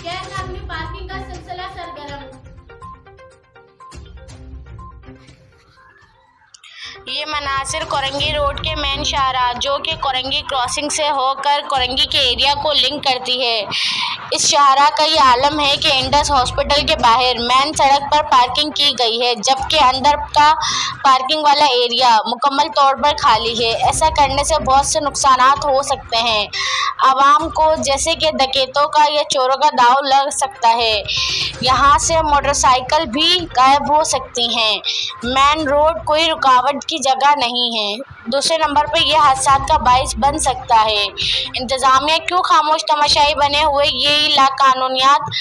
गैर कानूनी पार्किंग का सिलसिला सरगर्म। ये मनासिर कोरंगी रोड के मेन शाहराह जो कि कोरंगी क्रॉसिंग से होकर कोरंगी के एरिया को लिंक करती है। इस शाहराह का ये आलम है कि इंडस हॉस्पिटल के बाहर मेन सड़क पर पार्किंग की गई है, जबकि अंदर का पार्किंग वाला एरिया मुकम्मल तौर पर खाली है। ऐसा करने से बहुत से नुकसानात हो सकते हैं। आवाम को जैसे कि डकैतों का या चोरों का दाव लग सकता है। यहाँ से मोटरसाइकिल भी गायब हो सकती हैं। मेन रोड कोई रुकावट की जगह नहीं है। दूसरे नंबर पर यह हादसा का बाइस बन सकता है। इंतज़ामिया क्यों खामोश तमाशाई बने हुए? ये लाकानूनियत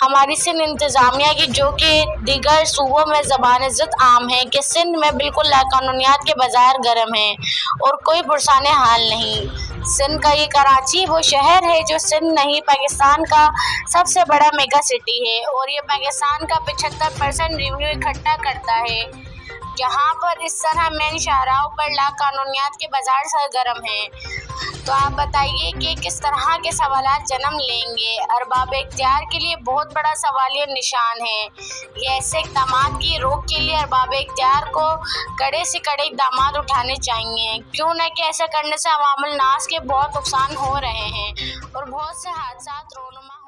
हमारी सिंध इंतज़ामिया की, जो कि दीगर सूबों में ज़बान इज़्ज़त आम है कि सिंध में बिल्कुल लाकानूनियत के बाज़ार गर्म हैं और कोई पुरसाने हाल नहीं। सिंध का ये कराची वो शहर है जो सिंध नहीं पाकिस्तान का सबसे बड़ा मेगा सिटी है और ये पाकिस्तान का 75% रेवेन्यू इकट्ठा करता है। यहाँ पर इस तरह मेन शाहराहों पर लाकानूनियत के बाजार सरगर्म हैं। तो आप बताइए कि किस तरह के सवालात जन्म लेंगे? अरबाब इख्तियार के लिए बहुत बड़ा सवालिया निशान है। ये ऐसे इक़दाम की रोक के लिए अरबाब इख्तियार को कड़े से कड़े इक़दाम उठाने चाहिए। क्यों न कि ऐसा करने से अवामुल नास के बहुत नुकसान हो रहे हैं और बहुत से हादसात रोनुमा